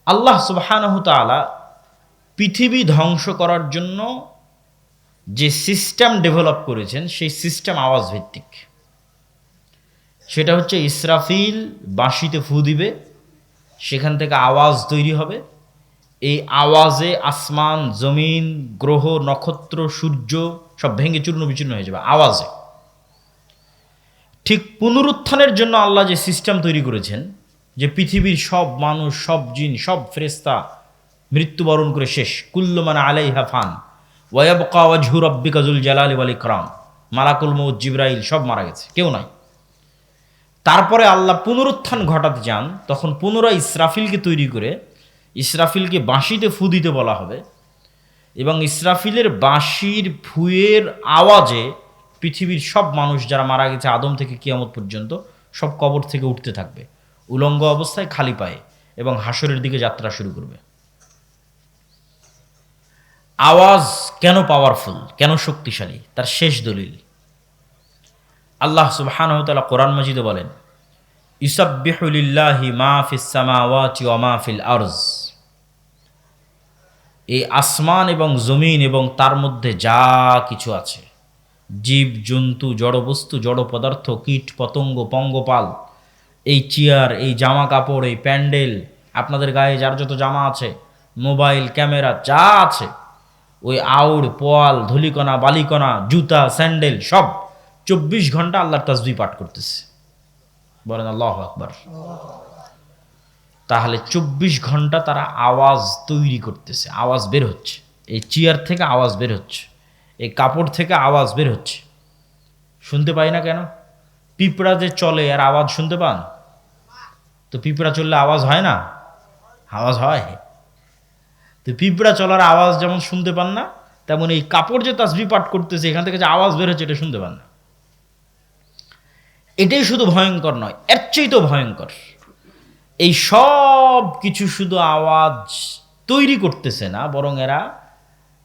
আল্লাহ সুবহানাহু তাআলা পৃথিবী ধ্বংস করার জন্য যে সিস্টেম ডেভেলপ করেছেন সেই সিস্টেম আওয়াজ ভিত্তিক। সেটা হচ্ছে ইসরাফিল বাঁশিতে ফু দিবে, সেখান থেকে আওয়াজ তৈরি হবে। এই আওয়াজে আসমান, জমিন, গ্রহ, নক্ষত্র, সূর্য সব ভেঙে চূর্ণ বিচূর্ণ হয়ে যাবে আওয়াজে। ঠিক পুনরুত্থানের জন্য আল্লাহ যে সিস্টেম তৈরি করেছেন, যে পৃথিবীর সব মানুষ, সব জিন, সব ফেরেশতা মৃত্যুবরণ করে শেষ, কুল্লু মান আলাইহা ফান ওয়া ইয়াবকা ওয়াজহু রাব্বিকা যুল জালালি ওয়াল ইকরাম, মালাকুল মউত, জিবরাইল সব মারা গেছে, কেউ নাই। তারপরে আল্লাহ পুনরুত্থান ঘটাতে চান, তখন পুনরায় ইসরাফিলকে তৈরি করে ইসরাফিলকে বাঁশিতে ফু দিতে বলা হবে, এবং ইসরাফিলের বাঁশির ফুয়ের আওয়াজে পৃথিবীর সব মানুষ যারা মারা গেছে আদম থেকে কিয়ামত পর্যন্ত সব কবর থেকে উঠতে থাকবে উলঙ্গ অবস্থায়, খালি পায়ে, এবং হাসরের দিকে যাত্রা শুরু করবে। আওয়াজ কেন পাওয়ারফুল, কেন শক্তিশালী, তার শেষ দলিল আল্লাহ সুবহানাহু ওয়া তাআলা কোরআন মাজিদে বলেন, ইউসাব্বিহু লিল্লাহি মা ফিস সামাওয়াতি ওয়া মা ফিল আরজ। এই আসমান এবং জমিন এবং তার মধ্যে যা কিছু আছে, জীব জন্তু, জড়বস্তু, জড় পদার্থ, কীট পতঙ্গ, পঙ্গপাল, এই চেয়ার, এই জামা কাপড়, এই প্যান্ডেল, আপনাদের গায়ে যার যত জামা আছে, মোবাইল, ক্যামেরা, যা আছে, ওই আউড়, পোয়াল, ধুলিকণা, বালিকণা, জুতা, স্যান্ডেল সব 24 ঘন্টা আল্লাহর তাসবিহ পাঠ করতেছে। বলেন আল্লাহু আকবার। তাহলে 24 ঘন্টা তারা আওয়াজ তৈরি করতেছে, আওয়াজ বের হচ্ছে, এই চেয়ার থেকে আওয়াজ বের হচ্ছে, এই কাপড় থেকে আওয়াজ বের হচ্ছে। শুনতে পাই না কেন? পিঁপড়া যে চলে আর আওয়াজ শুনতে পান? তো পিঁপড়া চললে আওয়াজ হয় না? আওয়াজ হয়। তো পিঁপড়া চলার আওয়াজ যেমন শুনতে পান না, তেমন এই কাপড় যে তাসবিহ পাঠ করতেছে এখান থেকে যে আওয়াজ বের হচ্ছে এটা শুনতে পান না। এটাই শুধু ভয়ঙ্কর নয়, এর চেয়েও ভয়ঙ্কর, এই সব কিছু শুধু আওয়াজ তৈরি করতেছে না, বরং এরা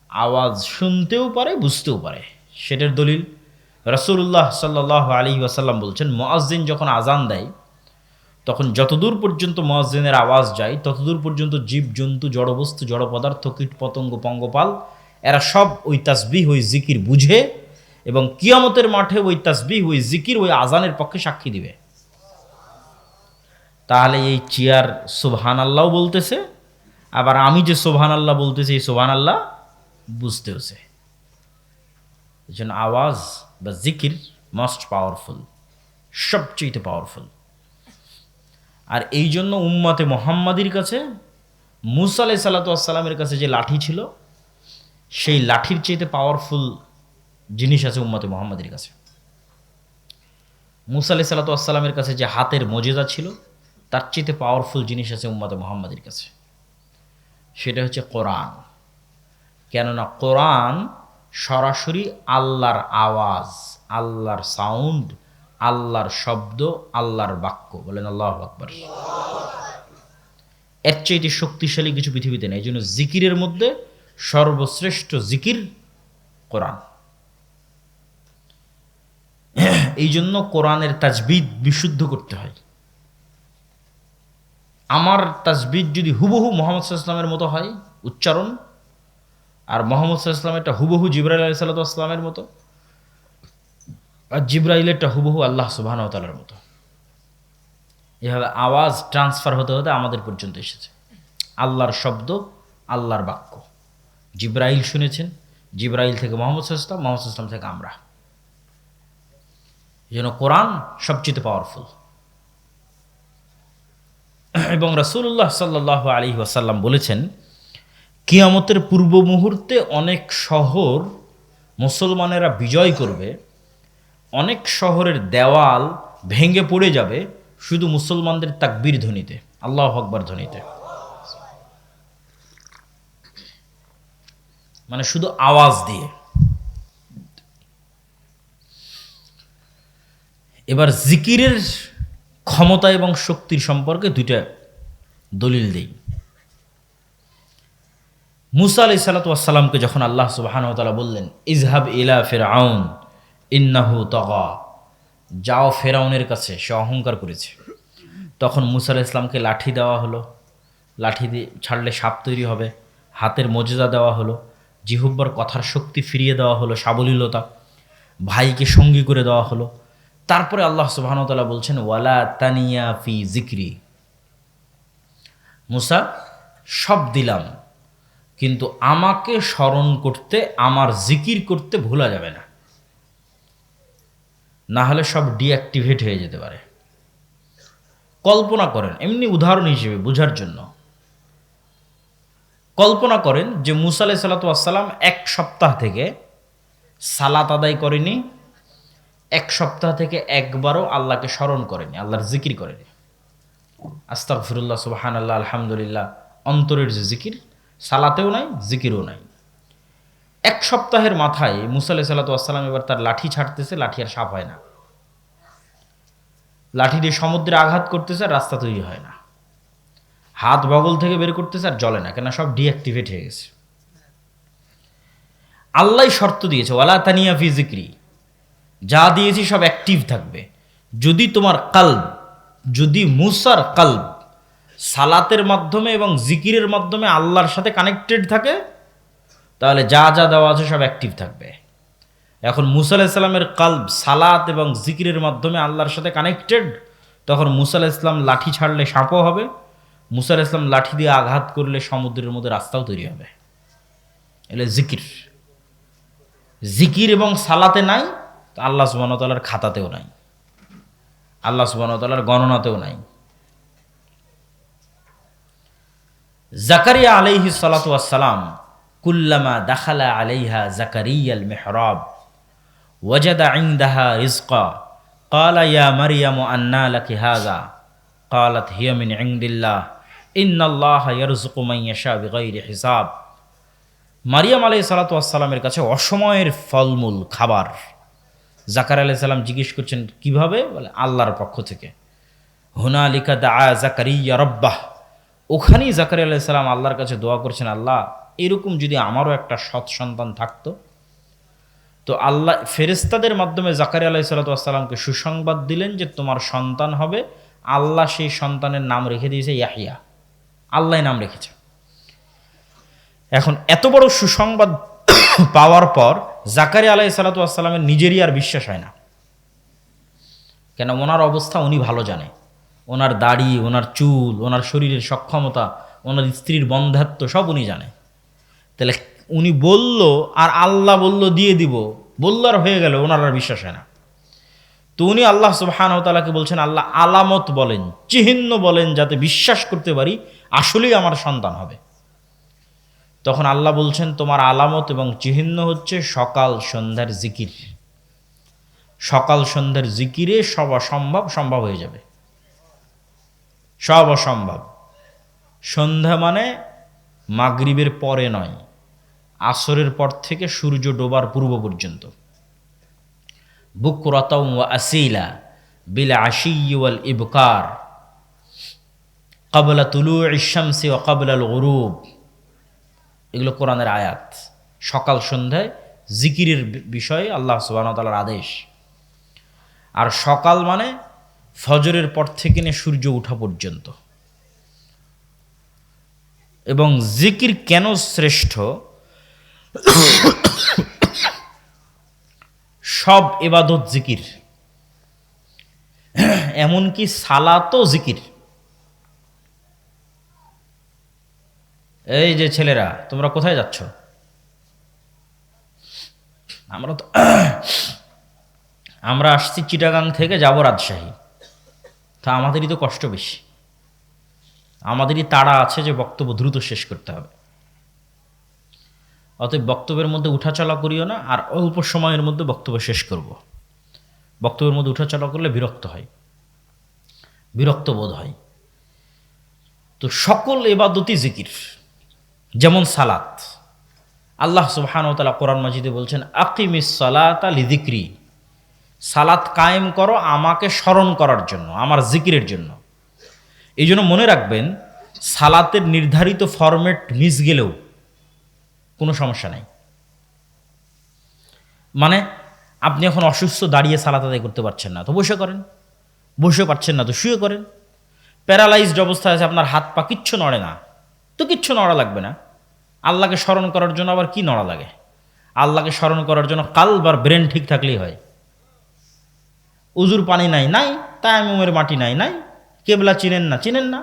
আওয়াজ শুনতেও পারে, বুঝতেও পারে। সেটার দলিল রাসূলুল্লাহ সাল্লাল্লাহু আলাইহি ওয়াসাল্লাম বলছেন, মুয়াজ্জিন যখন আজান দেয় তখন যতদূর পর্যন্ত মুয়াজ্জিনের আওয়াজ যায় ততদূর পর্যন্ত জীব জন্তু, জড়বস্তু, জড় পদার্থ, কীট পতঙ্গ, পঙ্গপাল এরা সব ওই তাসবিহ, ওই জিকির বুঝে, এবং কিয়ামতের মাঠে ওই তাসবিহ, ওই জিকির, ওই আজানের পক্ষে সাক্ষী দিবে। তাহলে এই চেয়ার সুবহানাল্লাহ বলতেছে, আবার আমি যে সুবহানাল্লাহ বলতেছি এই সুবহানাল্লাহ বুঝতেওছে। এই জন্য আওয়াজ বা জিকির মোস্ট পাওয়ারফুল, সবচেয়ে পাওয়ারফুল। আর এই জন্য উম্মতে মুহাম্মাদির কাছে মুসা আলাইহিস সালাতু ওয়াস সালামের কাছে যে লাঠি ছিল, সেই লাঠির চাইতে পাওয়ারফুল জিনিস আছে উম্মতে মুহাম্মাদির কাছে। মুসা আলাইহিস সালাতু ওয়াস সালামের কাছে যে হাতের মুজিজা ছিল, তার চাইতে পাওয়ারফুল জিনিস আছে উম্মতে মুহাম্মাদির কাছে, সেটা হচ্ছে কোরআন। কেননা কোরআন সরাসরি আল্লাহর আওয়াজ, আল্লাহর সাউন্ড, আল্লাহর শব্দ, আল্লাহর বাক্য। বলেন আল্লাহু আকবার। এর চাইতে শক্তিশালী কিছু পৃথিবীতে নেই। এই জন্য জিকিরের মধ্যে সর্বশ্রেষ্ঠ জিকির কোরআন। এই জন্য কোরআনের তাজবিদ বিশুদ্ধ করতে হয়। আমার তাজবিদ যদি হুবহু মুহাম্মদ সাল্লাল্লাহু আলাইহি ওয়াসাল্লামের মতো হয় উচ্চারণ, আর মুহাম্মদ সাল্লাল্লাহু আলাইহি ওয়াসাল্লামেরটা হুবহু জিবরাইল আলাইহিস সালাতু ওয়াস সালামের মতো, আর জিবরাইলেরটা হুবহু আল্লাহ সুবহানাহু ওয়া তাআলার মতো, এভাবে আওয়াজ ট্রান্সফার হতে হতে আমাদের পর্যন্ত এসেছে। আল্লাহর শব্দ, আল্লাহর বাক্য। জিবরাইল শুনেছেন, জিবরাইল থেকে মুহাম্মদ সাল্লাল্লাহু আলাইহি ওয়াসাল্লাম, মুহাম্মদ সাল্লাল্লাহু আলাইহি ওয়াসাল্লাম থেকে আমরা। এই জন্য কোরআন সবচেয়ে পাওয়ারফুল। এবং রাসূলুল্লাহ সাল্লাল্লাহু আলাইহি ওয়াসাল্লাম বলেছেন, কিয়ামতের পূর্ব মুহূর্তে অনেক শহর মুসলমানেরা বিজয় করবে, অনেক শহরের দেওয়াল ভেঙে পড়ে যাবে শুধু মুসলমানদের তাকবীর ধ্বনিতে, আল্লাহু আকবার ধ্বনিতে। মানে শুধু আওয়াজ দিয়ে। এবার জিকিরের ক্ষমতা এবং শক্তির সম্পর্কে দুইটা দলিল দেই। মুসা আলাইহিস সালাতু ওয়াস সালামকে যখন আল্লাহ সুবহানাহু ওয়া তাআলা বললেন, ইযহাব ইলা ফিরআউন ইন্নাহু তাগা, যাও ফেরাউনের কাছে, সে অহংকার করেছে, তখন মুসা আলাইহিস সালামকে লাঠি দেওয়া হলো, লাঠি দিয়ে ছাড়লে সাপ তৈরি হবে, হাতের মজেজা দেওয়া হলো, জিহ্বার কথার শক্তি ফিরিয়ে দেওয়া হলো, সাবলীলতা, ভাইকে সঙ্গী করে দেওয়া হলো। তারপরে আল্লাহ সুবহানাহু ওয়া তাআলা বলছেন ওয়ালা তানিয়া ফি যিকরি, মুসা সব দিলাম, কিন্তু আমাকে স্মরণ করতে, আমার জিকির করতে ভোলা যাবে না, না হলে সব ডিঅ্যাক্টিভেট হয়ে যেতে পারে। কল্পনা করেন, এমনি উদাহরণ হিসেবে বোঝার জন্য, কল্পনা করেন যে মুসা আলাইহিস সালাতু ওয়াস সালাম এক সপ্তাহ থেকে সালাত আদায় করেনি, এক সপ্তাহ থেকে একবারও আল্লাহকে স্মরণ করেনি, আল্লাহর জিকির করেনি। আস্তাগফিরুল্লাহ, সুবহানাল্লাহ, আলহামদুলিল্লাহ, অন্তরের যে জিকির, সালাতেও নাই, জিকিরও নাই। এক সপ্তাহের মাথায় মুসা আলাইহিস সালাতু ওয়াস সালাম এবার তার লাঠি ছাড়তেছে, লাঠি আর সাপ হয় না। লাঠি দিয়ে সমুদ্রে আঘাত করতেছে আর রাস্তা তৈরি হয় না। হাত বগল থেকে বের করতেছে আর জ্বলে না, কেন সব ডিঅ্যাক্টিভেট হয়ে গেছে। আল্লাহ শর্ত দিয়েছে ওয়ালা তানিয়া ফি যিকরি, যা দিয়েছি সব অ্যাক্টিভ থাকবে। যদি তোমার কালব, যদি মুসার কালব সালাতের মাধ্যমে এবং জিকিরের মাধ্যমে আল্লাহর সাথে কানেক্টেড থাকে, তাহলে যা যা দেওয়া আছে সব অ্যাক্টিভ থাকবে। এখন মুসা আলাইহিস সালামের কালব সালাত এবং জিকিরের মাধ্যমে আল্লাহর সাথে কানেক্টেড, তখন মুসা আলাইহিস সালাম লাঠি ছাড়লে সাপও হবে, মুসা আলাইহিস সালাম লাঠি দিয়ে আঘাত করলে সমুদ্রের মধ্যে রাস্তাও তৈরি হবে। এলে জিকির, জিকির এবং সালাতে নাই, তো আল্লাহ সুবহানাহু ওয়া তাআলার খাতাতেও নাই, আল্লাহ সুবহানাহু ওয়া তাআলার গণনাতেও নাই। জাকারিয়া আলাইহিস সালাতু ওয়াস সালাম কুল্লামা দাখালা আলাইহা জাকারিয়াল মিহরাব ওয়াজাদা ইনদাহা রিজকা ক্বালা ইয়া মারইয়ামু আন্না লাকি হাযা ক্বালাত হিয়া মিন ইনদিল্লাহ ইন্নাল্লাহা ইয়ারযুকু মান ইয়াশা বিগাইরি হিসাব। মারিয়াম আলাইহিস সালাতু ওয়াস সালামের কাছে অসময়ের ফলমূল খাবার। জাকারিয়া আলাইহিস সালাম জিজ্ঞেস করছেন কিভাবে? বলে আল্লাহর পক্ষ থেকে। হুনালিকা দাআ জাকারিয়া রাব্বাহ, ওখানেই জাকারিয়া আলাইহিস সালাম আল্লাহর কাছে দোয়া করছেন, আল্লাহ এরকম যদি আমারও একটা সৎ সন্তান থাকতো। তো আল্লাহ ফেরেশতাদের মাধ্যমে জাকারিয়া আলাইহিস সালামকে সুসংবাদ দিলেন যে তোমার সন্তান হবে। আল্লাহ সেই সন্তানের নাম রেখে দিয়েছে ইয়াহিয়া, আল্লাহ নাম রেখেছে। এখন এত বড় সুসংবাদ পাওয়ার পর জাকারিয়া আলাইহিস সালামের নিজেরই আর বিশ্বাস হয় না, কেন ওনার অবস্থা উনি ভালো জানে, ওনার দাড়ি, ওনার চুল, ওনার শরীরের সক্ষমতা, ওনার স্ত্রীর বন্ধ্যাত্ব সব উনি জানে। তাহলে উনি বলল আর আল্লাহ বলল দিয়ে দিব, বলল আর হয়ে গেল, ওনার আর বিশ্বাস হয় না। তো উনি আল্লাহ সুবহানাহু ওয়া তাআলাকে বলছেন, আল্লাহ আলামত বলেন, চিহ্ন বলেন, যাতে বিশ্বাস করতে পারি আসলেই আমার সন্তান হবে। তখন আল্লাহ বলছেন তোমার আলামত এবং চিহ্ন হচ্ছে সকাল সন্ধ্যার জিকির। সকাল সন্ধ্যার জিকিরে সব অসম্ভব সম্ভব হয়ে যাবে, সব অসম্ভব। সন্ধ্যা মানে মাগরিবের পরে নয়, আসরের পর থেকে সূর্য ডোবার পূর্ব পর্যন্ত। বুকরাতাও ওয়া আসিলা বিল আশিয়্যি ওয়াল ইবকার ক্বাবলা তুলুইশ শামসি ওয়া ক্বাবলাল গুরুব, এগুলো কোরআনের আয়াত। সকাল সন্ধ্যায় জিকিরের বিষয়ে আল্লাহ সুবহানাহু ওয়া তাআলার আদেশ। আর সকাল মানে ফজরের পর থেকে নিয়ে সূর্য ওঠা পর্যন্ত। এবং জিকির কেন শ্রেষ্ঠ? সব ইবাদত জিকির, এমনকি সালাতও জিকির। এই যে ছেলেরা, তোমরা কোথায় যাচ্ছ? আমরা আসছি চিটাগাং থেকে, যাব রাজশাহী। তা আমাদেরই তো কষ্ট বেশি, আমাদেরই তাড়া আছে যে বক্তব্য দ্রুত শেষ করতে হবে। অতএব বক্তব্যের মধ্যে উঠাচলা করিও না, আর অল্প সময়ের মধ্যে বক্তব্য শেষ করব। বক্তব্যের মধ্যে উঠাচলা করলে বিরক্ত হয়, বিরক্ত বোধ হয়। তো সকল ইবাদতই জিকির, যেমন সালাত। আল্লাহ সুবহানাহু ওয়া তাআলা কোরআন মাজিদে বলছেন আকিমিস সালাতা লিযিকরি, সালাত কায়েম করো আমাকে স্মরণ করার জন্য, আমার জিকিরের জন্য। এই জন্য মনে রাখবেন, সালাতের নির্ধারিত ফরম্যাট মিস গেলেও কোনো সমস্যা নাই। মানে আপনি এখন অসুস্থ, দাঁড়িয়ে সালাত আদায় করতে পারছেন না, তো বসে করেন। বসে পারছেন না তো শুয়ে করেন। প্যারালাইজড অবস্থায় আছে, আপনার হাত পা কিচ্ছু নড়ে না, তো কিচ্ছু নড়া লাগবে না। আল্লাহকে স্মরণ করার জন্য আবার কি নড়া লাগে? আল্লাহকে স্মরণ করার জন্য কালব আর ব্রেন ঠিক থাকলেই হয়। উজুর পানি নাই, নাই। তায়াম্মুমের মাটি নাই, নাই। কেবলা চিনেন না, চিনেন না।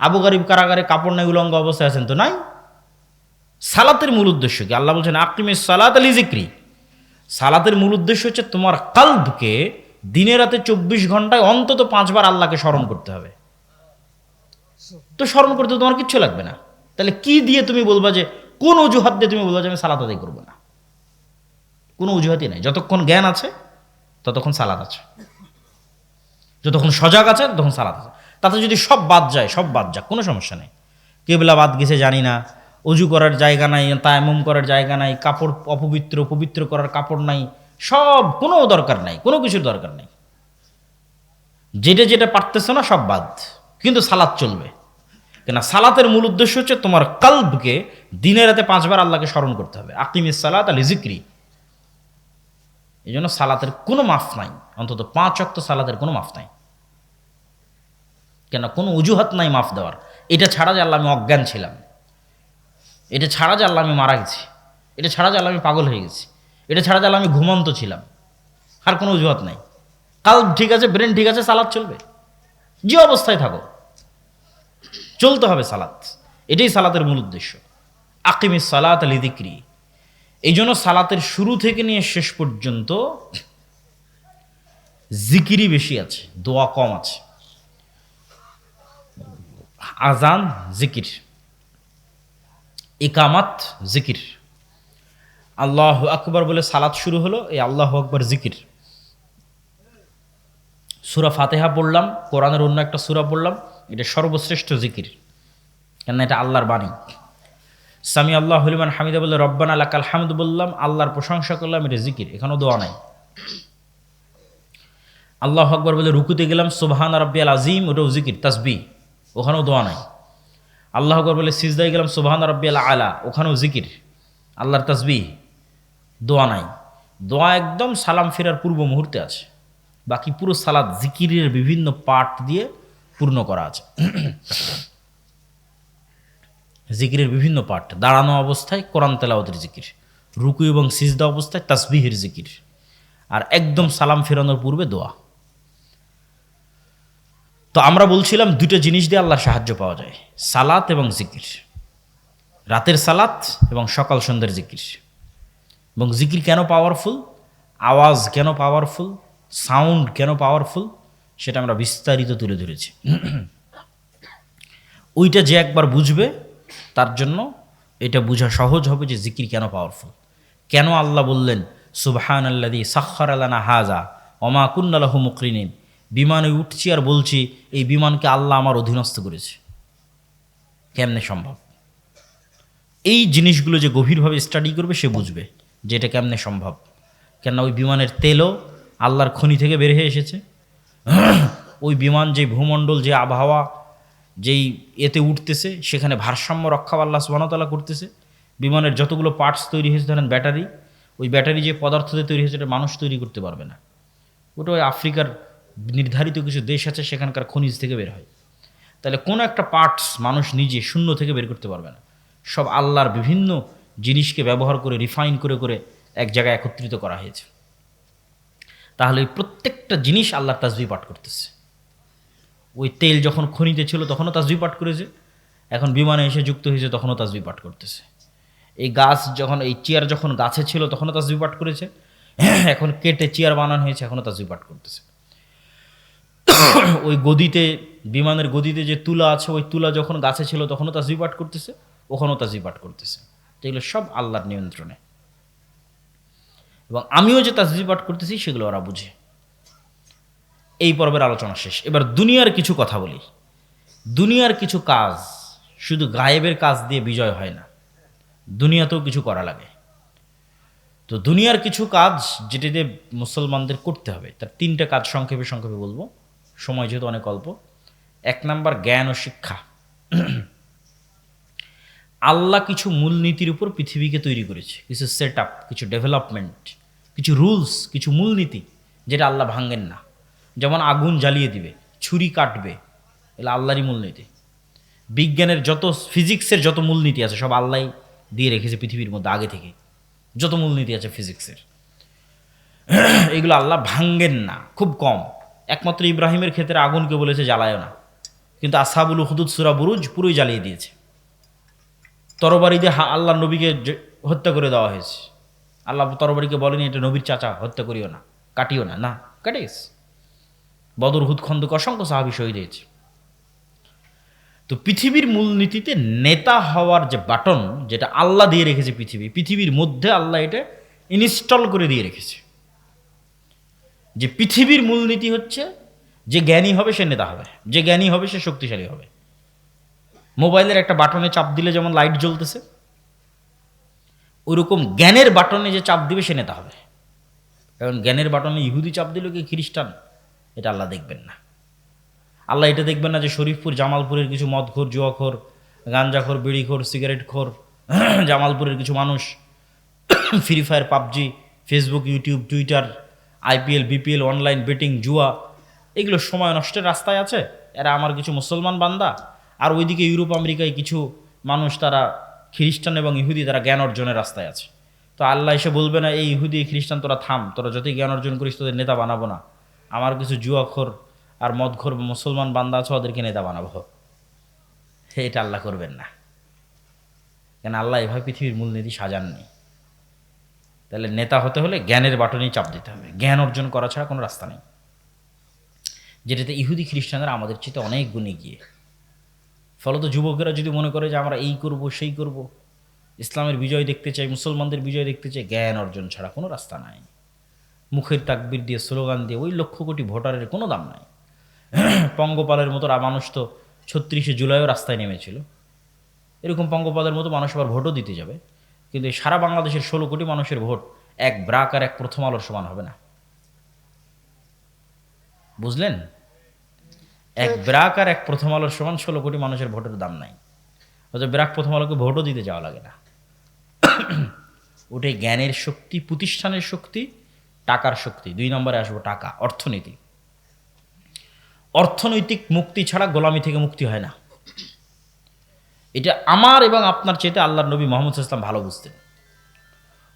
আবু গারিব কারাগারে কাপড় নাই, উলঙ্গ অবস্থায় আছেন তো, নাই। সালাতের মূল উদ্দেশ্য কি? আল্লাহ বলছেন আকিমিস সালাত লিযিকরি। সালাতের মূল উদ্দেশ্য হচ্ছে তোমার কালবকে দিনে রাতে 24 ঘন্টায় অন্তত 5 বার আল্লাহকে স্মরণ করতে হবে। তো স্মরণ করতে তোমার কিচ্ছু লাগবে না। তাহলে কি দিয়ে তুমি বলবা যে, কোন অজুহাত দিয়ে তুমি বলবা যে আমি সালাত আদায় করবো না? কোনো অজুহাতই নাই। যতক্ষণ জ্ঞান আছে ততক্ষণ সালাত আছে, যতক্ষণ সজাগ আছে তখন সালাত আছে। তাতে যদি সব বাদ যায়, সব বাদ যাক, কোনো সমস্যা নেই। কেবলা বাদ গেছে জানি না, অজু করার জায়গা নাই, তায়াম্মুম করার জায়গা নাই, কাপড় অপবিত্র, পবিত্র করার কাপড় নাই, সব কোনো দরকার নাই, কোনো কিছুর দরকার নাই। যেটা যেটা পারতেছ না সব বাদ, কিন্তু সালাত চলবে। কেন? সালাতের মূল উদ্দেশ্য হচ্ছে তোমার কালবকে দিনে রাতে 5 বার আল্লাহকে স্মরণ করতে হবে। আকিমিস সালাত লিযিকরি। এই জন্য সালাতের কোনো মাফ নাই, অন্তত 5 ওয়াক্ত সালাতের কোনো মাফ নাই। কেন? কোনো অজুহাত নাই মাফ দেওয়ার। এটা ছাড়া যে আল্লাহ আমি অজ্ঞান ছিলাম, এটা ছাড়া যে আল্লাহ আমি মারা গেছি, এটা ছাড়া যে আল্লাহ আমি পাগল হয়ে গেছি, এটা ছাড়া যে আল্লাহ আমি ঘুমন্ত ছিলাম, আর কোনো অজুহাত নাই। কালব ঠিক আছে, ব্রেন ঠিক আছে, সালাত চলবে। যে অবস্থায় থাকো চলতে হবে সালাত। এটাই সালাতের মূল উদ্দেশ্য। আকিমিস সালাত লিযিকরি। এই জন্য সালাতের শুরু থেকে নিয়ে শেষ পর্যন্ত জিকিরই বেশি আছে, দোয়া কম আছে। আজান জিকির, ইকামাত জিকির। আল্লাহ আকবার বলে সালাত শুরু হলো, এই আল্লাহ আকবার জিকির। সূরা ফাতিহা পড়লাম, কোরআনের অন্য একটা সূরা পড়লাম, এটা সর্বশ্রেষ্ঠ জিকির। কেন? এটা আল্লাহর বাণী। সামি আল্লাহু লিমান হামিদা বলে রব্বানা লাকাল হামদ বললাম, আল্লাহর প্রশংসা করলাম, এটা জিকির, এখানেও দোয়া নাই। আল্লাহু আকবার বলে রুকুতে গেলাম, সুবহানা রাব্বিয়াল আযীম, ওটাও জিকির, তাসবিহ, ওখানেও দোয়া নাই। আল্লাহু আকবার বলে সিজদায় গেলাম, সুবহানা রাব্বিয়াল আলা, ওখানেও জিকির, আল্লাহর তাসবিহ, দোয়া নাই। দোয়া একদম সালাম ফেরার পূর্ব মুহূর্তে আছে। বাকি পুরো সালাত জিকিরের বিভিন্ন পার্ট দিয়ে পূর্ণ করা আছে। জিকিরের বিভিন্ন পার্ট, দাঁড়ানো অবস্থায় কোরআন তেলাওয়াতের জিকির, রুকু এবং সিজদা অবস্থায় তাসবিহের জিকির, আর একদম সালাম ফেরানোর পূর্বে দোয়া। তো আমরা বলছিলাম দুটো জিনিস দিয়ে আল্লাহর সাহায্য পাওয়া যায়, সালাত এবং জিকির। রাতের সালাত এবং সকাল সন্ধ্যের জিকির। এবং জিকির কেন পাওয়ারফুল, আওয়াজ কেন পাওয়ারফুল, সাউন্ড কেন পাওয়ারফুল, সেটা আমরা বিস্তারিত তুলে ধরেছি। ওইটা যে একবার বুঝবে তার জন্য এটা বোঝা সহজ হবে যে জিকির কেন পাওয়ারফুল। কেন আল্লাহ বললেন সুবহানাল্লাযী সাখখারা লানা হাযা ওয়া মা কুন্না লাহু মুকরিনিন। বিমানে উঠছি আর বলছি এই বিমানকে আল্লাহ আমার অধীনস্থ করেছে। কেমনে সম্ভব? এই জিনিসগুলো যে গভীরভাবে স্টাডি করবে সে বুঝবে যে এটা কেমনে সম্ভব। কেননা ওই বিমানের তেলও আল্লাহর খনি থেকে বের হয়ে এসেছে। ওই বিমান যে ভূমণ্ডল, যে আবহাওয়া, যেই এতে উঠতেছে, সেখানে ভারসাম্য রক্ষা আল্লাহ সুবহানাহু ওয়া তাআলা করতেছে। বিমানের যতগুলো পার্টস তৈরি হয়েছে, ধরেন ব্যাটারি, ওই ব্যাটারি যে পদার্থ দিয়ে তৈরি হয়েছে এটা মানুষ তৈরি করতে পারবে না। ওটা ওই আফ্রিকার নির্ধারিত কিছু দেশ আছে সেখানকার খনিজ থেকে বের হয়। তাহলে কোনো একটা পার্টস মানুষ নিজে শূন্য থেকে বের করতে পারবে না। সব আল্লাহর বিভিন্ন জিনিসকে ব্যবহার করে রিফাইন করে করে এক জায়গায় একত্রিত করা হয়েছে। তাহলে এই প্রত্যেকটা জিনিস আল্লাহর তাসবিহ পাঠ করতেছে। ওই তেল যখন খনিতে ছিল তখনও তাসবিহ পাঠ করেছে, এখন বিমানে এসে যুক্ত হয়েছে তখনও তাসবিহ পাঠ করতেছে। এই গাছ যখন, এই চেয়ার যখন গাছে ছিল তখনও তাসবিহ পাঠ করেছে, এখন কেটে চেয়ার বানানো হয়েছে এখনও তাসবিহ পাঠ করতেছে। ওই গদিতে, বিমানের গদিতে যে তুলা আছে, ওই তুলা যখন গাছে ছিল তখনও তাসবিহ পাঠ করতেছে, ওখানেও তাসবিহ পাঠ করতেছে। তো এগুলো সব আল্লাহর নিয়ন্ত্রণে। এবং আমিও যে তাসবিহ পাঠ করতেছি সেগুলো ওরা বুঝে। এই পর্বের আলোচনা শেষ। এবার দুনিয়ার কিছু কথা বলি। দুনিয়ার কিছু কাজ শুধু গায়েবের কাজ দিয়ে বিজয় হয় না, দুনিয়াতেও কিছু করা লাগে। তো দুনিয়ার কিছু কাজ যেটা দিয়ে মুসলমানদের করতে হবে, তার 3টে কাজ সংক্ষেপে সংক্ষেপে বলবো, সময় যেহেতু অনেক অল্প। 1 নাম্বার, জ্ঞান ও শিক্ষা। আল্লাহ কিছু মূলনীতির উপর পৃথিবীকে তৈরি করেছে, কিছু সেট আপ, কিছু ডেভেলপমেন্ট, কিছু রুলস, কিছু মূলনীতি যেটা আল্লাহ ভাঙেন না। যেমন আগুন জ্বালিয়ে দিবে, ছুরি কাটবে, এগুলো আল্লাহরই মূলনীতি। বিজ্ঞানের যত ফিজিক্সের যত মূলনীতি আছে সব আল্লাহ দিয়ে রেখেছে পৃথিবীর মধ্যে আগে থেকে। যত মূলনীতি আছে ফিজিক্সের এগুলো আল্লাহ ভাঙ্গেন না, খুব কম। একমাত্র ইব্রাহিমের ক্ষেত্রে আগুনকে বলেছে জ্বালায় না, কিন্তু আসহাবুল উখদুদ সূরা বুরুজ পুরোই জ্বালিয়ে দিয়েছে। তরবারি দিয়ে আল্লাহ নবীকে হত্যা করে দেওয়া হয়েছে। আল্লাহ তরবারিকে বলেনি এটা নবীর চাচা, হত্যা করিও না, কাটিও না, না কাটিস। বদর, হুদ, খন্দক অসংখ্য সাহাবী শহীদ হয়েছে। তো পৃথিবীর মূলনীতিতে নেতা হওয়ার যে বাটন, যেটা আল্লাহ দিয়ে রেখেছে পৃথিবীর মধ্যে আল্লাহ এটা ইনস্টল করে দিয়ে রেখেছে, যে পৃথিবীর মূলনীতি হচ্ছে যে জ্ঞানী হবে সে নেতা হবে, যে জ্ঞানী হবে সে শক্তিশালী হবে। মোবাইলের একটা বাটনে চাপ দিলে যেমন লাইট জ্বলতেছে, ওইরকম জ্ঞানের বাটনে যে চাপ দিবে সে নেতা হবে। কারণ জ্ঞানের বাটনে ইহুদি চাপ দিল কি খ্রিস্টান, এটা আল্লাহ দেখবেন না। আল্লাহ এটা দেখবেন না যে শরীফপুর জামালপুরের কিছু মদখোর, জুয়াখোর, গাঞ্জাখোর, বিড়িখোর, সিগারেটখোর জামালপুরের কিছু মানুষ Free Fire, PUBG, Facebook, YouTube, Twitter, IPL, BPL, online betting, জুয়া, এগুলো সময় নষ্টের রাস্তায় আছে। এরা আমার কিছু মুসলমান বান্দা। আর ওইদিকে ইউরোপ আমেরিকায় কিছু মানুষ, তারা খ্রিস্টান এবং ইহুদি, তারা জ্ঞান অর্জনের রাস্তায় আছে। তো আল্লাহ এসে বলবে না এই ইহুদি খ্রিস্টান তোরা থাম, তোরা যতই জ্ঞান অর্জন করিস তোদের নেতা বানাবো না। আমার কিছু জুয়াখোর আর মদখোর মুসলমান বান্দা আছে, ওদেরকে নেতা বানাবো। এটা আল্লাহ করবেন না, কেন আল্লাহ এভাবে পৃথিবীর মূলনীতি সাজাননি। তাহলে নেতা হতে হলে জ্ঞানের বাটনেই চাপ দিতে হবে, জ্ঞান অর্জন করা ছাড়া কোনো রাস্তা নেই। যেটাতে ইহুদি খ্রিস্টানরা আমাদের চেয়ে অনেক গুণে গিয়ে। ফলত যুবকেরা যদি মনে করে যে আমরা এই করব সেই করব, ইসলামের বিজয় দেখতে চাই, মুসলমানদের বিজয় দেখতে চাই, জ্ঞান অর্জন ছাড়া কোনো রাস্তা নাই। মুখের তাকবির দিয়ে, স্লোগান দিয়ে ওই লক্ষ কোটি ভোটারের কোনো দাম নাই। পঙ্গপালের মতো মানুষ তো ৩৬শে জুলাইও রাস্তায় নেমেছিল। এরকম পঙ্গপালের মতো মানুষ আবার ভোটও দিতে যাবে, কিন্তু সারা বাংলাদেশের ১৬ কোটি মানুষের ভোট এক ব্রাক আর এক প্রথম আলোর সমান হবে না। বুঝলেন? এক ব্রাক আর এক প্রথম আলোর সমান ১৬ কোটি মানুষের ভোটের দাম নাই। অথচ ব্রাক প্রথম আলোকে ভোটও দিতে যাওয়া লাগে না। ওটাই জ্ঞানের শক্তি, প্রতিষ্ঠানের শক্তি, টাকার শক্তি। ২ নম্বরে আসবো টাকা, অর্থনীতি। অর্থনৈতিক মুক্তি ছাড়া গোলামি থেকে মুক্তি হয় না। এটা আমার এবং আপনার চেয়ে আল্লাহর নবী মুহাম্মদ সাল্লাল্লাহু আলাইহি ওয়াসাল্লাম ভালো বুঝতেন।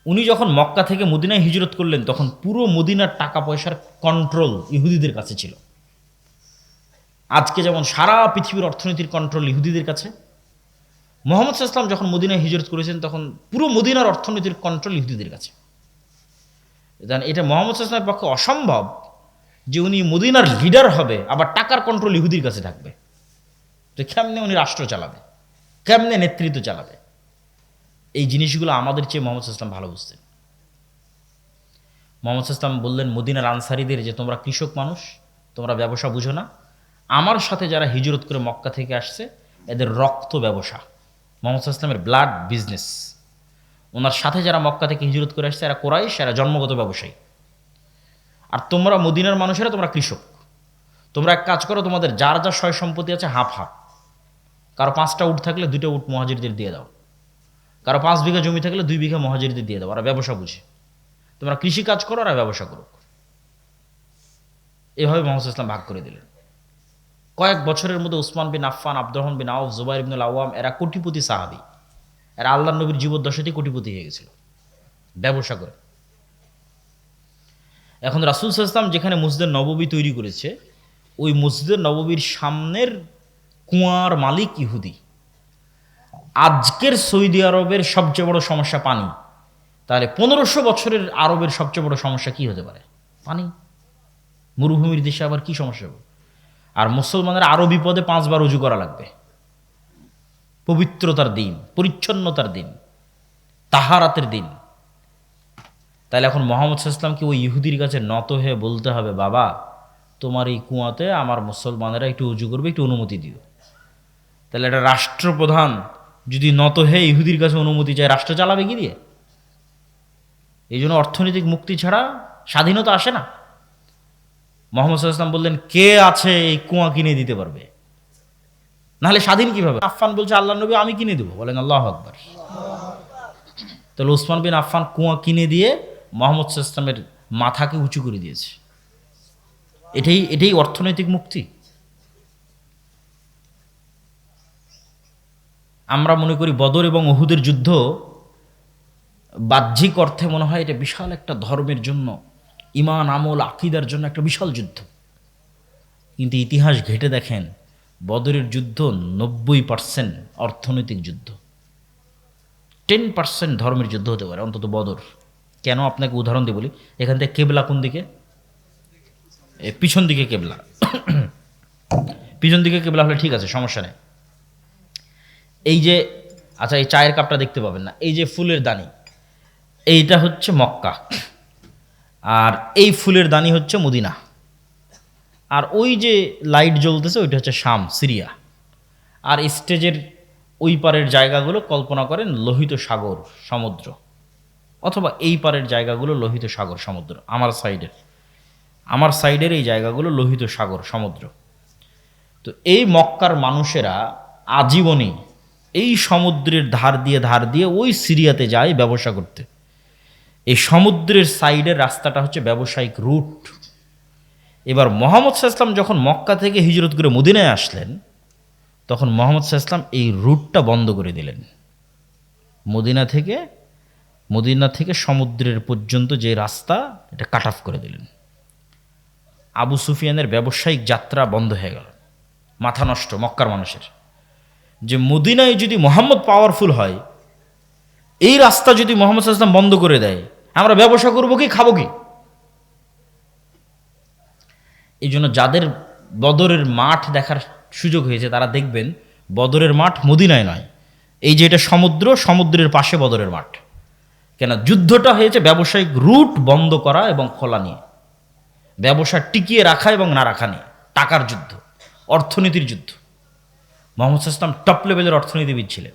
উনি যখন মক্কা থেকে মদিনায় হিজরত করলেন, তখন পুরো মদিনার টাকা পয়সার কন্ট্রোল ইহুদিদের কাছে ছিল। আজকে যেমন সারা পৃথিবীর অর্থনীতির কন্ট্রোল ইহুদিদের কাছে, মুহাম্মদ সাল্লাল্লাহু আলাইহি ওয়াসাল্লাম যখন মদিনায় হিজরত করেছেন তখন পুরো মদিনার অর্থনীতির কন্ট্রোল ইহুদিদের কাছে। এটা মুহাম্মদ সাল্লাল্লাহু আলাইহি ওয়াসাল্লামের পক্ষে অসম্ভব যে উনি মদিনার লিডার হবে আবার টাকার কন্ট্রোল ইহুদির কাছে থাকবে। তো কেমনে উনি রাষ্ট্র চালাবে, কেমনে নেতৃত্ব চালাবে? এই জিনিসগুলো আমাদের চেয়ে মুহাম্মদ সাল্লাল্লাহু আলাইহি ওয়াসাল্লাম ভালো বুঝতেন। মুহাম্মদ সাল্লাল্লাহু আলাইহি ওয়াসাল্লাম বললেন মদিনার আনসারীদের যে তোমরা কৃষক মানুষ, তোমরা ব্যবসা বুঝো না। আমার সাথে যারা হিজরত করে মক্কা থেকে আসছে এদের রক্ত ব্যবসা, মুহাম্মদ সাল্লাল্লাহু আলাইহি ওয়াসাল্লামের ব্লাড বিজনেস। ওনার সাথে যারা মক্কা থেকে হিজরত করে আসছে এরা কোরাইশ, এরা জন্মগত ব্যবসায়ী। আর তোমরা মদিনার মানুষেরা তোমরা কৃষক। তোমরা এক কাজ করো, তোমাদের যার যা সয় সম্পত্তি আছে হাফ হাফ। কারো 5টা উট থাকলে 2টা উট মুহাজিরদের দিয়ে দাও, কারো 5 বিঘা জমি থাকলে 2 বিঘা মুহাজিরদের দিয়ে দাও। ওরা ব্যবসা বুঝে, তোমরা কৃষি কাজ করো, ওরা ব্যবসা করুক। এভাবে মুহাম্মদ সাল্লাল্লাহু আলাইহি ওয়াসাল্লাম ভাগ করে দিলেন। কয়েক বছরের মধ্যে উসমান বিন আফফান, আব্দুররহমান বিন আউফ, জুবাইর ইবনুল আওয়াম, এরা কোটিপতি সাহাবী। এরা আল্লাহর নবীর জীবদ্দশাতেই কোটিপতি হয়ে গেছিল ব্যবসা করে। এখন রাসূল সাল্লাল্লাহু আলাইহি ওয়াসাল্লাম যেখানে মসজিদে নববী তৈরি করেছে, ওই মসজিদে নববীর সামনের কুয়ার মালিক ইহুদি। আজকের সৌদি আরবের সবচেয়ে বড় সমস্যা পানি, তাহলে 1500 বছরের আরবের সবচেয়ে বড় সমস্যা কি হতে পারে? পানি। মরুভূমির দেশে আবার কি সমস্যা হবে? আর মুসলমানের আরো বিপদে 5 বার ওযু করা লাগবে। পবিত্রতার দিন, পরিচ্ছন্নতার দিন, তাহারাতের দিন। তাহলে এখন মুহাম্মদ সাল্লাল্লাহু আলাইহি ওয়াসাল্লামকে ওই ইহুদির কাছে নত হয়ে বলতে হবে, বাবা তোমার এই কুয়াতে আমার মুসলমানেরা একটু উজু করবে, একটু অনুমতি দিও। তাহলে একটা রাষ্ট্রপ্রধান যদি নত হয়ে ইহুদির কাছে অনুমতি চায়, রাষ্ট্র চালাবে কি দিয়ে? এই জন্য অর্থনৈতিক মুক্তি ছাড়া স্বাধীনতা আসে না। মুহাম্মদ সাল্লাল্লাহু আলাইহি ওয়াসাল্লাম বললেন কে আছে এই কুয়া কিনে দিতে পারবে, নাহলে স্বাধীন কিভাবে? আফফান বলছে আল্লাহর নবী আমি কিনে দেবো, বলেন আল্লাহু আকবার। তাহলে উসমান বিন আফফান কুয়া কিনে দিয়ে মুহাম্মদ সাল্লাল্লাহু আলাইহি ওয়াসাল্লামের মাথাকে উঁচু করে দিয়েছে। এটাই অর্থনৈতিক মুক্তি। আমরা মনে করি বদর এবং উহুদের যুদ্ধ বাহ্যিক অর্থে মনে হয় এটা বিশাল একটা ধর্মের জন্য, ইমান আমল আকীদার জন্য একটা বিশাল যুদ্ধ। কিন্তু ইতিহাস ঘেঁটে দেখেন, বদরের যুদ্ধ 90% অর্থনৈতিক যুদ্ধ, 10% ধর্মের যুদ্ধ হতে পারে অন্তত বদর। কেন আপনাকে উদাহরণ দিয়ে বলি, এখান থেকে কেবলা কোন দিকে? পিছন দিকে কেবলা। পিছন দিকে কেবলা হলে ঠিক আছে, সমস্যা নেই। এই যে, আচ্ছা এই চায়ের কাপটা দেখতে পাবেন না, এই যে ফুলের দানি, এইটা হচ্ছে মক্কা, আর এই ফুলের দানি হচ্ছে মদিনা, আর ওই যে লাইট জ্বলতেছে ওইটা হচ্ছে শাম, সিরিয়া। আর স্টেজের ওই পারের জায়গাগুলো কল্পনা করেন লোহিত সাগর, সমুদ্র, অথবা এই পারের জায়গাগুলো লোহিত সাগর, সমুদ্র। আমার সাইডের এই জায়গাগুলো লোহিত সাগর, সমুদ্র। তো এই মক্কার মানুষেরা আজীবনই এই সমুদ্রের ধার দিয়ে ওই সিরিয়াতে যায় ব্যবসা করতে। এই সমুদ্রের সাইডের রাস্তাটা হচ্ছে ব্যবসায়িক রুট। এবার মুহাম্মদ সাল্লাল্লাহু আলাইহি ওয়াসাল্লাম যখন মক্কা থেকে হিজরত করে মদিনায় আসলেন, তখন মুহাম্মদ সাল্লাল্লাহু আলাইহি ওয়াসাল্লাম এই রুটটা বন্ধ করে দিলেন। মদিনা থেকে সমুদ্রের পর্যন্ত যে রাস্তা, এটা কাট অফ করে দিলেন। আবু সুফিয়ানের ব্যবসায়িক যাত্রা বন্ধ হয়ে গেল। মাথা নষ্ট মক্কার মানুষের, যে মদিনায় যদি মুহাম্মদ পাওয়ারফুল হয়, এই রাস্তা যদি মুহাম্মদ সাল্লাল্লাহু আলাইহি ওয়াসাল্লাম বন্ধ করে দেয়, আমরা ব্যবসা করবো কি, খাবো কি? এই জন্য যাদের বদরের মাঠ দেখার সুযোগ হয়েছে তারা দেখবেন বদরের মাঠ মদিনায় নয়, এই যে এটা সমুদ্র, সমুদ্রের পাশে বদরের মাঠ। কেন? যুদ্ধটা হয়েছে ব্যবসায়িক রুট বন্ধ করা এবং খোলা নিয়ে, ব্যবসা টিকিয়ে রাখা এবং না রাখা নিয়ে, টাকার যুদ্ধ, অর্থনীতির যুদ্ধ। মুহাম্মদ সাল্লাল্লাহু আলাইহি ওয়াসাল্লাম টপ লেভেলের অর্থনীতিবিদ ছিলেন,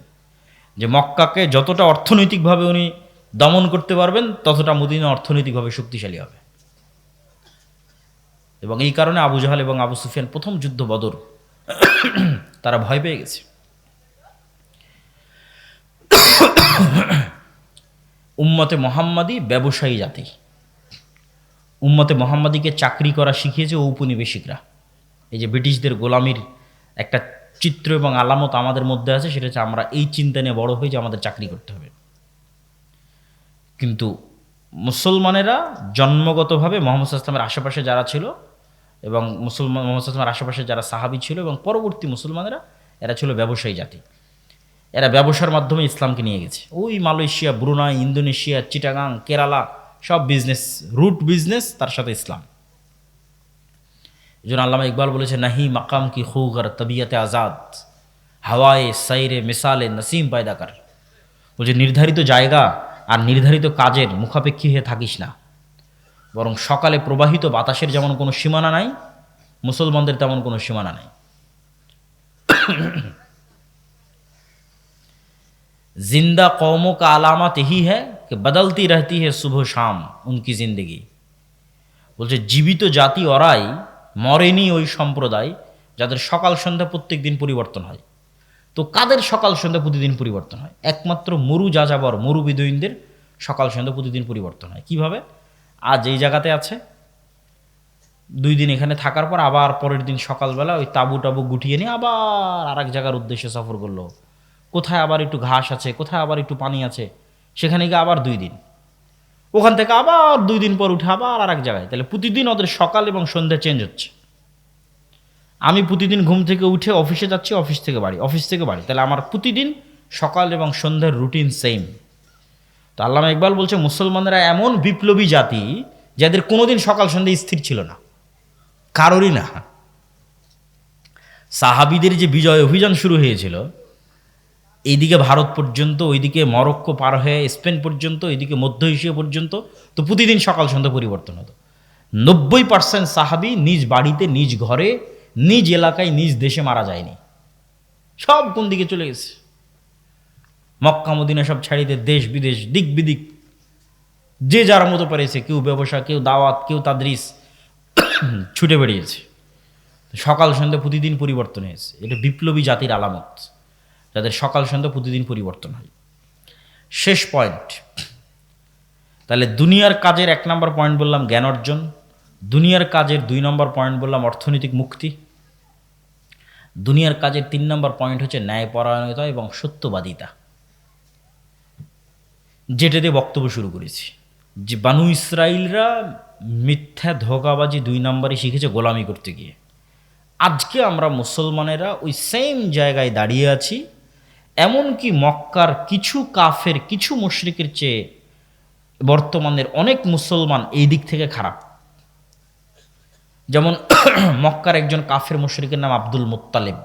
যে মক্কাকে যতটা অর্থনৈতিকভাবে উনি দমন করতে পারবেন, ততটা মদিনা অর্থনৈতিকভাবে শক্তিশালী হবে। এবং এই কারণে আবু জাহাল এবং আবু সুফিয়ান প্রথম যুদ্ধ বদর, তারা ভয় পেয়ে গেছে। উম্মতে মোহাম্মদী ব্যবসায়ী জাতি, উম্মতে মোহাম্মদীকে চাকরি করা শিখিয়েছে ঔপনিবেশিকরা। এই যে ব্রিটিশদের গোলামির একটা চিত্র এবং আলামত আমাদের মধ্যে আছে, সেটা হচ্ছে আমরা এই চিন্তা নিয়ে বড় হই যে আমাদের চাকরি করতে হবে। কিন্তু মুসলমানেরা জন্মগতভাবে মুহাম্মদ সাল্লাল্লাহু আলাইহি ওয়াসাল্লামের আশেপাশে যারা ছিল, এবং মুহাম্মদ সাল্লাল্লাহু আলাইহি ওয়াসাল্লামের আশেপাশে যারা সাহাবী ছিল এবং পরবর্তী মুসলমানেরা, এরা ছিল ব্যবসায়ী জাতি। এরা ব্যবসার মাধ্যমে ইসলামকে নিয়ে গেছে। ওই Malaysia, Brunei, Indonesia, Chittagong, Kerala, সব বিজনেস, রুট বিজনেস, তার সাথে ইসলাম। এই জন্য আল্লামা ইকবাল বলেছে, নাহি মাকাম কি খুগর তবিয়তে আজাদ, হাওয়ায়ে সাইরে মিসালে নসিম পায়দাকার। বলছে নির্ধারিত জায়গা আর নির্ধারিত কাজের মুখাপেক্ষী হয়ে থাকিস না, বরং সকালে প্রবাহিত বাতাসের যেমন কোনো সীমানা নাই, মুসলমানদের তেমন কোনো সীমানা নাই। जिंदा कौमों का अलामत यही है कि बदलती रहती है सुबह शाम उनकी जिंदगी। বলছে জীবিত জাতি ওরাই, মরেনি ওই সম্প্রদায় যাদের সকাল সন্ধ্যা প্রত্যেক দিন পরিবর্তন হয়। তো কাদের সকাল সন্ধ্যা প্রতিদিন পরিবর্তন হয়? একমাত্র মরু যাযাবর, মরু বিদুইনদের সকাল সন্ধ্যা প্রতিদিন পরিবর্তন হয়। কিভাবে? আজ এই জায়গাতে আছে, 2 দিন এখানে থাকার পর আবার পরের দিন সকালবেলা ওই তাবু টাবু গুটিয়ে নিয়ে আবার আর এক জায়গার উদ্দেশ্যে সফর করলো। কোথায় আবার একটু ঘাস আছে, কোথায় আবার একটু পানি আছে, সেখানে গিয়ে আবার 2 দিন, ওখান থেকে আবার 2 দিন পর উঠে আবার আর এক জায়গায়। তাহলে প্রতিদিন ওদের সকাল এবং সন্ধ্যা চেঞ্জ হচ্ছে। আমি প্রতিদিন ঘুম থেকে উঠে অফিসে যাচ্ছি, অফিস থেকে বাড়ি, অফিস থেকে বাড়ি, তাহলে আমার প্রতিদিন সকাল এবং সন্ধ্যার রুটিন সেম। তো আল্লামা ইকবাল বলছে মুসলমানরা এমন বিপ্লবী জাতি যাদের কোনোদিন সকাল সন্ধ্যা স্থির ছিল না, কারোরই না। সাহাবীদের যে বিজয় অভিযান শুরু হয়েছিল, এইদিকে ভারত পর্যন্ত, ওইদিকে মরক্কো পার হয়ে স্পেন পর্যন্ত, এইদিকে মধ্য এশিয়া পর্যন্ত, তো প্রতিদিন সকাল সন্ধ্যা পরিবর্তন হতো। 90% সাহাবী নিজ বাড়িতে, নিজ ঘরে, নিজ এলাকায়, নিজ দেশে মারা যায়নি। সব কোন দিকে চলে গেছে? মক্কা মদিনা সব ছাড়িতে দেশ বিদেশ, দিক বিদিক, যে যার মতো পেরেছে, কেউ ব্যবসা, কেউ দাওয়াত, কেউ তাদরিস, ছুটে বেরিয়েছে। সকাল সন্ধ্যা প্রতিদিন পরিবর্তন হয়েছে। এটা বিপ্লবী জাতির আলামত, যাদের সকাল সন্ধ্যা প্রতিদিন পরিবর্তন হয়। শেষ পয়েন্ট, তাহলে দুনিয়ার কাজের 1 নম্বর পয়েন্ট বললাম জ্ঞান অর্জন, দুনিয়ার কাজের 2 নম্বর পয়েন্ট বললাম অর্থনৈতিক মুক্তি, দুনিয়ার কাজের 3 নম্বর পয়েন্ট হচ্ছে ন্যায়পরায়ণতা এবং সত্যবাদিতা, যেটা দিয়ে বক্তব্য শুরু করেছি। যে বানু ইসরাইলরা মিথ্যা ধোঁকাবাজি 2 নম্বরই শিখেছে গোলামি করতে গিয়ে। আজকে আমরা মুসলমানেরা ওই সেম জায়গায় দাঁড়িয়ে আছি। এমনকি মক্কার কিছু কাফের, কিছু মুশরিকের চেয়ে বর্তমানের অনেক মুসলমান এই দিক থেকে খারাপ। যেমন মক্কার একজন কাফের মুশরিকের নাম আব্দুল মুত্তালিব,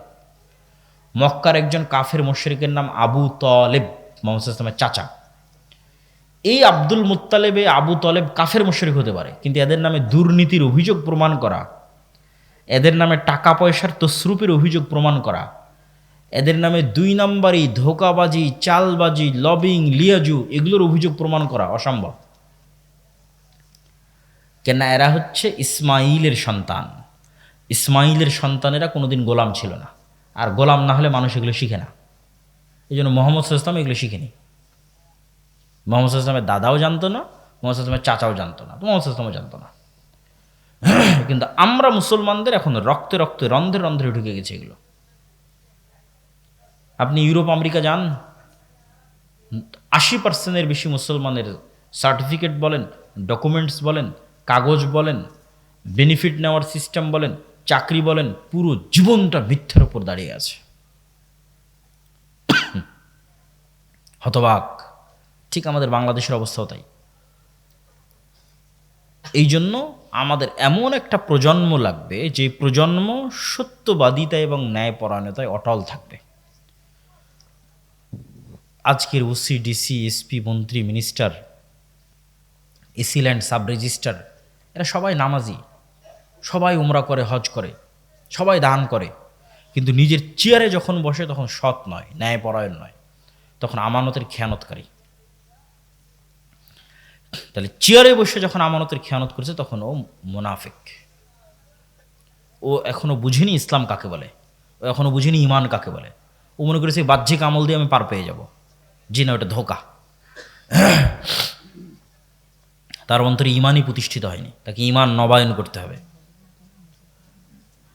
মক্কার একজন কাফের মুশরিকের নাম আবু তলেব, মোহাম্মদ ইসলামের চাচা। এই আব্দুল মুত্তালেবে আবু তলেব কাফের মুশরিক হতে পারে, কিন্তু এদের নামে দুর্নীতির অভিযোগ প্রমাণ করা, এদের নামে টাকা পয়সার তসরুপের অভিযোগ প্রমাণ করা, এদের নামে 2 নম্বরই ধোঁকাবাজি, চালবাজি, লবিং, লিয়াজু এগুলোর অভিযোগ প্রমাণ করা অসম্ভব। কেন? এরা হচ্ছে ইসমাইলের সন্তান। ইসমাইলের সন্তানেরা কোনোদিন গোলাম ছিল না, আর গোলাম না হলে মানুষ এগুলো শিখে না। এই জন্য মোহাম্মদ সাল্লাল্লাহু আলাইহি ওয়াসাল্লাম এগুলো শিখেনি। মোহাম্মদ সাল্লাল্লাহু আলাইহি ওয়াসাল্লামের দাদাও জানতো না, মোহাম্মদ সাল্লাল্লাহু আলাইহি ওয়াসাল্লামের চাচাও জানতো না, মোহাম্মদ সাল্লাল্লাহু আলাইহি ওয়াসাল্লামও জানতো না। কিন্তু আমরা মুসলমানদের এখন রক্তে রক্তে, রন্ধ্রে রন্ধ্রে ঢুকে গেছে এগুলো। আপনি ইউরোপ আমেরিকা যান, 80% বেশি মুসলমানের সার্টিফিকেট বলেন, ডকুমেন্টস বলেন, কাগজ বলেন, বেনিফিট নেওয়ার সিস্টেম বলেন, চাকরি বলেন, পুরো জীবনটা মিথ্যার উপর দাঁড়িয়ে আছে। হতবাক। ঠিক আমাদের বাংলাদেশের অবস্থাও তাই। এই জন্য আমাদের এমন একটা প্রজন্ম লাগবে যে প্রজন্ম সত্যবাদিতা এবং ন্যায়পরায়ণতায় অটল থাকবে। আজকের ওসি, ডিসি, এসপি, মন্ত্রী, মিনিস্টার, এসিল্যান্ড, সাব রেজিস্ট্রার, এরা সবাই নামাজি, সবাই উমরা করে, হজ করে, সবাই দান করে, কিন্তু নিজের চেয়ারে যখন বসে তখন সৎ নয়, ন্যায়পরায়ণ নয়, তখন আমানতের খেয়ানতকারী। তাহলে চেয়ারে বসে যখন আমানতের খেয়ানত করেছে তখন ও মুনাফিক। ও এখনো বুঝেনি ইসলাম কাকে বলে, ও এখনো বুঝেনি ইমান কাকে বলে। ও মনে করেছে বাহ্যিক আমল দিয়ে আমি পার পেয়ে যাব। জি না, ওটা ধোঁকা। তার অন্তরে ইমানই প্রতিষ্ঠিত হয়নি, তাকে ইমান নবায়ন করতে হবে।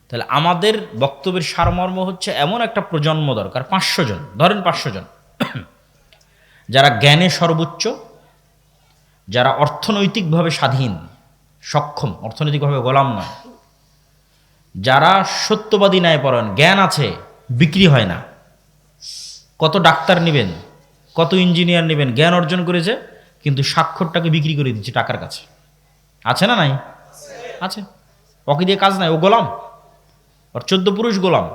তাহলে আমাদের বক্তব্যের সারমর্ম হচ্ছে এমন একটা প্রজন্ম দরকার, 500 জন, ধরেন 500 জন, যারা জ্ঞানে সর্বোচ্চ, যারা অর্থনৈতিকভাবে স্বাধীন, সক্ষম, অর্থনৈতিকভাবে গোলাম নয়, যারা সত্যবাদী, ন্যায়পরায়ণ, জ্ঞান আছে, বিক্রি হয় না। কত ডাক্তার নেবেন, কত ইঞ্জিনিয়ার নেবেন, জ্ঞান অর্জন করেছে, কিন্তু স্বাক্ষরটাকে বিক্রি করে দিচ্ছে টাকার কাছে। আছে না নাই? আছে। ওকে দিয়ে কাজ নাই, ও গোলাম, ওর 14 পুরুষ গোলাম।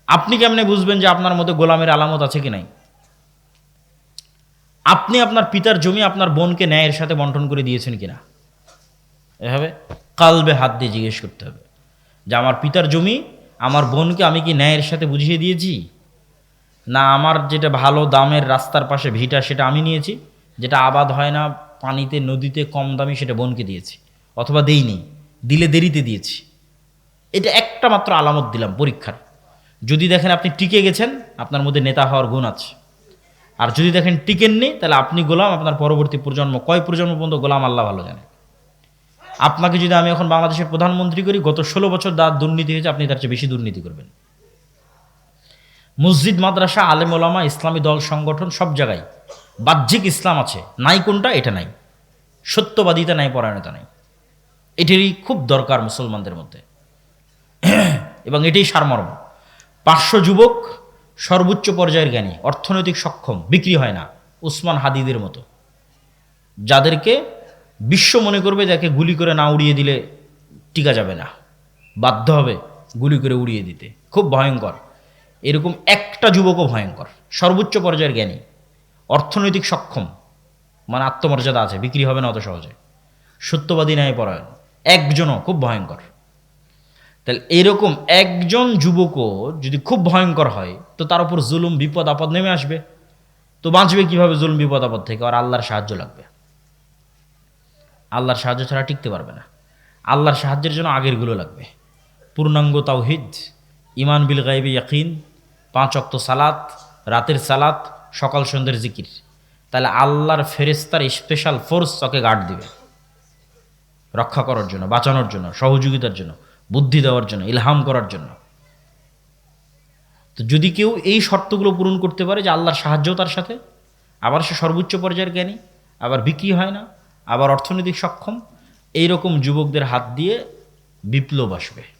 আপনি কেমনে বুঝবেন যে আপনার মধ্যে গোলামের আলামত আছে কি নাই? আপনি আপনার পিতার জমি আপনার বোনকে ন্যায়ের সাথে বন্টন করে দিয়েছেন কিনা, এভাবে কালবে হাত দিয়ে জিজ্ঞেস করতে হবে যে আমার পিতার জমি আমার বোনকে আমি কি ন্যায়ের সাথে বুঝিয়ে দিয়েছি, না আমার যেটা ভালো দামের রাস্তার পাশে ভিটা সেটা আমি নিয়েছি, যেটা আবাদ হয় না পানিতে, নদীতে, কম দামি সেটা বোনকে দিয়েছি, অথবা দেইনি, দিলে দেরিতে দিয়েছি। এটা একটা মাত্র আলামত দিলাম পরীক্ষার। যদি দেখেন আপনি টিকে গেছেন, আপনার মধ্যে নেতা হওয়ার গুণ আছে। আর যদি দেখেন টিকেননি, তাহলে আপনি গোলাম, আপনার পরবর্তী প্রজন্ম, কয় প্রজন্ম পর্যন্ত গোলাম আল্লাহ ভালো জানে। আপনাকে যদি আমি এখন বাংলাদেশের প্রধানমন্ত্রী করি, গত 16 বছর দুর্নীতি হয়েছে, আপনি তার চেয়ে বেশি দুর্নীতি করবেন। মসজিদ, মাদ্রাসা, আলেম ওলামা, ইসলামী দল সংগঠন, সব জায়গায় বাহ্যিক ইসলাম আছে, নাই কোনটা? এটা নাই। সত্যবাদিতা, ন্যায়পরায়ণতা নাই। এটারই খুব দরকার মুসলমানদের মধ্যে, এবং এটাই সারমর্ম। 500 যুবক, সর্বোচ্চ পর্যায়ের জ্ঞানী, অর্থনৈতিক সক্ষম, বিক্রি হয় না, উসমান হাদিদের মতো, যাদেরকে বিশ্ব মনে করবে যাকে গুলি করে না উড়িয়ে দিলে টিকা যাবে না, বাধ্য হবে গুলি করে উড়িয়ে দিতে, খুব ভয়ঙ্কর। এরকম একটা যুবকও ভয়ঙ্কর, সর্বোচ্চ পর্যায়ের জ্ঞানী, অর্থনৈতিক সক্ষম, মানে আত্মমর্যাদা আছে, বিক্রি হবে না অত সহজে, সত্যবাদী, ন্যায়পরায়ণ, একজনও খুব ভয়ঙ্কর। তাহলে এরকম একজন যুবকও যদি খুব ভয়ঙ্কর হয়, তো তার উপর জুলুম, বিপদ আপদ নেমে আসবে। তো বাঁচবে কিভাবে জুলুম, বিপদ আপদ থেকে? আর আল্লাহর সাহায্য লাগবে। আল্লাহর সাহায্য ছাড়া টিকতে পারবে না। আল্লাহর সাহায্যের জন্য আগেরগুলো লাগবে: পূর্ণাঙ্গ তাওহীদ, ইমান বিল গায়বি ইয়াকিন, 5 ওয়াক্ত সালাত, রাতের সালাত, সকাল সন্ধ্যের জিকির। তাহলে আল্লাহর ফেরেশতার স্পেশাল ফোর্স ওকে গার্ড দিবে, রক্ষা করার জন্য, বাঁচানোর জন্য, সহযোগিতার জন্য, বুদ্ধি দেওয়ার জন্য, ইলহাম করার জন্য। তো যদি কেউ এই শর্তগুলো পূরণ করতে পারে যে আল্লাহর সাহায্য তার সাথে, আবার সে সর্বোচ্চ পর্যায়ের জ্ঞানী, আবার বিক্রি হয় না, আবার অর্থনৈতিক সক্ষম, এই রকম যুবকদের হাত দিয়ে বিপ্লব আসবে।